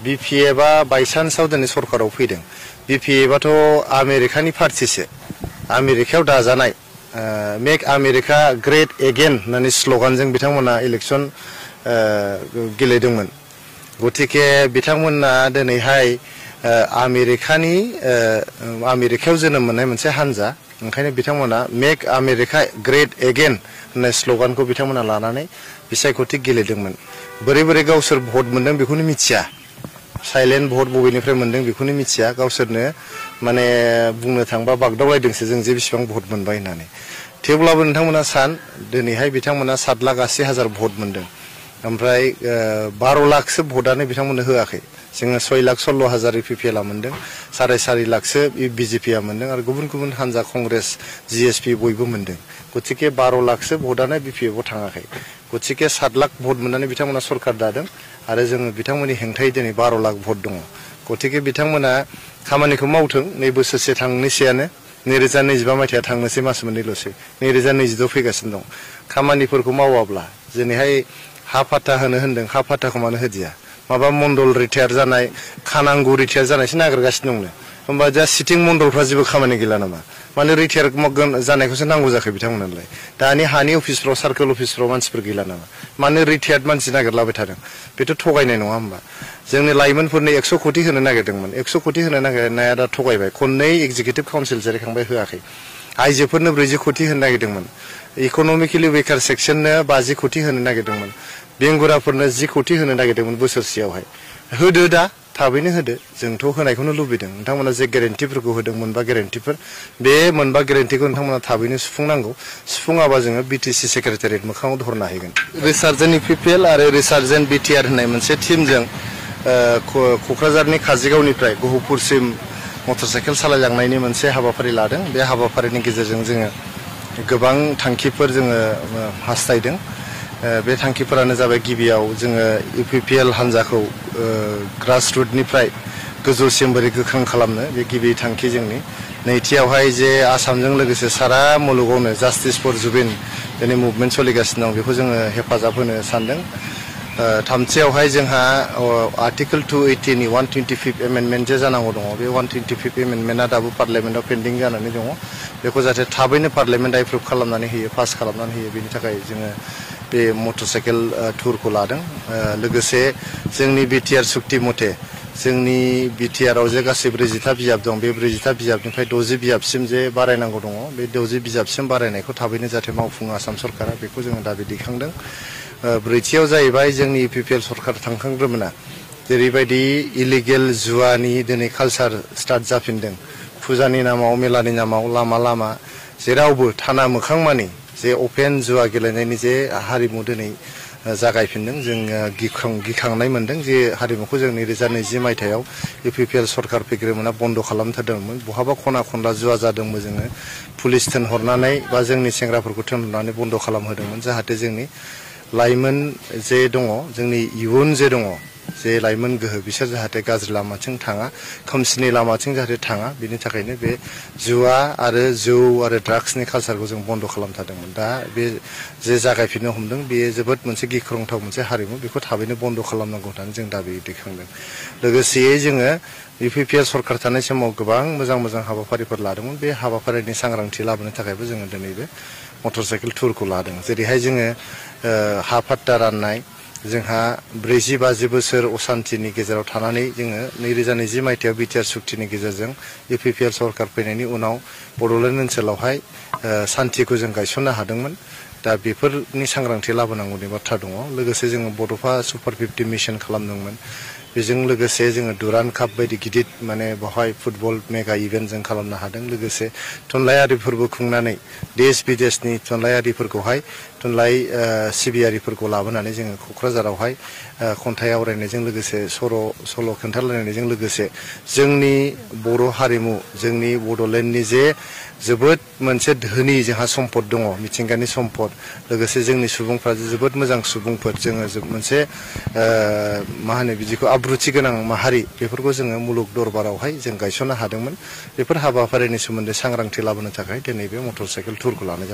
बिपिएफआ बायसान्सआव दिनै सरकाराव फैदों। बिपिएफआथ' आमेरिकानि पार्टिसो, आमेरिकायाव दाजानाय मेक आमेरिका ग्रेट एगेन होननानै स्ल'गानजों बिथांमोना इलेक्सन गेलेदोंमोन। गतिके बिथांमोना दिनैहाय आमेरिकायाव जोनोम मोननाय मोनसे हान्जा, ओंखायनो बिथांमोना मेक आमेरिका ग्रेट एगेन होननाय स्ल'गानखौ बिथांमोना लानानै बिसायख'थि गेलेदोंमोन। बोरै बोरै गावसोर भट मोनदों बेखौनो मिथिया, साइलेन्ट भट बबेनिफ्राय मोनदों बेखौनो मिथिया, गावसोरनो माने बुंनो थांबा बागदावलायदोंसो जों जे बेसेबां भट मोनबाय होननानै। थेवब्लाबो नोंथांमोना दिनैहाय बिथांमोना 7,80,000 भट मोनदों, ओमफ्राय 12 लाखसो भटआनो बिथांमोननो होआखै। जोङो 6,16,000 इपिपिएलआ मोनदों, 4.5 लाखसो बिजेपिआ मोनदों आरो गुबुन गुबुन हान्जा कंग्रेस जिएसपि बयबो मोनदों। गतिके 12 लाखसो भटआनो बिपिएफआव थाङाखै। गतिके 7 लाख भट मोननानै बिथांमोना सरकार दादों आरो जोङो बिथांमोननि हेंथायै दिनै 12 लाख भट दङ। गतिके बिथांमोना खामानिखौ मावथों। 2 बोसोरसे थांनोसैयानो, 2025 मायथाइया थांनोसै, मास मोननैल'सै, 2026 फैगासिनो दं। खामानिफोरखौ मावाब्ला दिनैहाय हा फाट्टा होनदों, हा फाट्टाखौ मानो होदिया? माबा मण्डल रिटायार जानाय, खानांगौ रिटायार जानायसो नागिरगासिनो दंनो। होमबा जा सिटिं मण्डलफ्रा जेबो खामानि गैला नामा? माने रिटायार जानायखौसो नांगौ जाखो बिथांमोननोलाय? दानि हानि अफिसफ्राव, सार्कोल अफिसफ्राव मानसिफोर गैला नामा? मानो रिटायार्ड मानसि नागिरलाबाय थादों? बेथ' थगायनाय नङा होमबा? जोंनि लाइमोनफोरनो 100 कोटि होनो नागिरदोंमोन, 100 कोटि होनो नागिरनाया दा थगायबाय। खननै एग्जिकिउटिभ काउन्सिल जिरायखांबाय, होआखै। आइजोफोरनो 40 कोटि होनो नागिरदोंमोन, इक'नमिकेलि वेकार सेक्सननो 50 कोटि होनो नागिरदोंमोन, बेंगुराफोरनो 10 कोटि होनो नागिरदोंमोन बोसोरसेयावहाय। होदो दा, थाबैनो होदो, जोंथ' होनायखौनो लुबैदों। नोंथांमोना जे गेरेन्टिफोरखौ होदों, 9 गेरेन्टिफोर, बे 9 गेरेन्टिखौ नोंथांमोना थाबैनो सुफुंनांगौ। सुफुङाबा जोङो बिटिसि सेक्रेटारियेट मोखाङाव धरना हैगोन। रिसार्जेन्ट इपिपिएल आरो रिसार्जेन्ट बिटिआर होननाय मोनसे टीमजों क'क्राझारनि काजिगावनिफ्राय गहपुरसिम मटर साइकेल सालायलांनायनि मोनसे हाबाफारि लादों। बे हाबाफारिनि गेजेरजों जोङो गोबां थांखिफोर जोङो हास्थायदों। बे थांखिफोरानो जाबाय, गिबियाव जोङो इपिपिएल हान्जाखौ ग्रासरुटनिफ्राय गोजौसिम बोरै गोख्रों खालामनो, बे गिबि थांखि जोंनि। नैथियावहाय जे आसामजों लोगोसे सारा मुलुगावनो जास्टिस फर जुबिन दिनै मुभमेन्ट सोलिगासिनो दं, बेखौ जोङो हेफाजाब होनो सानदों। थामथियावहाय जोंहा आर्टिकोल 280 नि 125 एमेन्डमेन्ट जे जानांगौ दङ, बे 125 एमेन्डमेन्टआ दाबो पार्लियामेन्टआव पेन्डिं जानानै दङ। बेखौ जाहाथे थाबैनो पार्लियामेन्टआ एप्रुभ खालामनानै होयो, पास खालामनानै होयो, बेनि थाखाय जोङो बे मटर साइकेल टुरखौ लादों। लोगोसे जोंनि बिटिआर सुक्ति मथे जोंनि बिटिआरआव जे गासै 40 बिजाब दं, बे 40 बिजाबनिफ्राय 60 बिजाबसिम जे बारायनांगौ दङ, बे 60 बिजाबसिम बारायनायखौ थाबैनो जाहाथे मावफुङो आसाम सरकारा, बेखौ जोङो दाबि दैखांदों। ब्रैथियाव जाहैबाय, जोंनि इपिपिएल सरकार थांखांग्रोमोना जेरैबायदि इलिगेल जुवानि दिनै कालसार स्टार्ट जाफिनदों, फुजानि नामाव, मेलानि नामाव लामा लामा जेरावबो थाना मोखां मानि जे अपेन जुवा गेलेनायनि जे हारिमु दिनै जागायफिनदों। जों गिखांनाय मोनदों जे हारिमुखौ जों 2020 मायथाइयाव इपिपिएल सरकार फैग्रोमोना बन्द' खालामथारदोंमोन। बहाबा खना खनला जुवा जादोंमोन, जोङो पुलिस थिनहरनानै बा जोंनि सेंग्राफोरखौ थिनहरनानै बन्द' खालामहोदोंमोन, जाहाथे जोंनि लाइमोन जे दङ, जोंनि इयुन जे दङ, जे लाइमोन गोहो, बिसोर जाहाथे गाज्रि लामाथिं थाङा, खोमसिनि लामाथिं जाहाथे थाङा, बिनि थाखायनो बे जुवा आरो जौ आरो ड्राग्सनि कालसारखौ जों बन्द' खालामथारदोंमोन। दा बे जे जागायफिननो हमदों, बेयो जोबोद मोनसे गिख्रंथाव मोनसे हारिमु, बेखौ थाबैनो बन्द' खालामनांगौ होननानै जों दाबि दैखांदों। लोगोसेयै जोङो इपिपिएल सरकार थानाय समाव गोबां मोजां मोजां हाबाफारिफोर लादोंमोन। बे हाबाफारिनि सांग्रांथि लाबोनो थाखायबो जोङो दिनै बे मटर साइकेल टुरखौ लादों। जेरैहाय जोङो हा फाट्टा राननाय, जोंहा 40-50 बोसोर असान्तिनि गेजेराव थानानै जोङो 2020 मायथाइयाव बिटिआर सुक्तिनि गेजेरजों इपिपिएल सरकार फैनायनि उनाव बड'लेण्ड ओनसोलावहाय सान्तिखौ जों गायसननो हादोंमोन। दा बेफोरनि सांग्रांथि लाबोनांगौनि बाथ्रा दङ। लोगोसे जोङो बड'फा सुपार 50 मिशन खालामदोंमोन। बेजों लोगोसे जोङो दुरान्ड काप बायदि गिदिर माने बेवहाय फुटबल मेगा इभेन्ट जों खालामनो हादों। लोगोसे थुनलाइयारि फोरबो खुंनानै देश बिदेशनि थुनलाइयारिफोरखौहाय, थुनलाइ सिबियारिफोरखौ लाबोनानै जोङो क'क्राझारावहाय खन्थाइ आवरायनायजों लोगोसे सल' खोन्थालायनायजों लोगोसे जोंनि बर' हारिमु, जोंनि बड'लेण्डनि जे जोबोद मोनसे धोनि जोंहा सम्पद दङ, मिथिंगानि सम्पद, लोगोसे जोंनि सुबुंफ्रा जोबोद मोजां सुबुंफोर, जोङो मोनसे मा होनो बिदिखौ आब्रुथि गोनां माहारि, बेफोरखौ जोङो मुलुग दरबारावहाय जों गायसननो हादोंमोन। बेफोर हाबाफारिनि सोमोन्दै सांग्रांथि लाबोनो थाखाय दिनै बे मटर साइकेल टुरखौ लानाय जादों।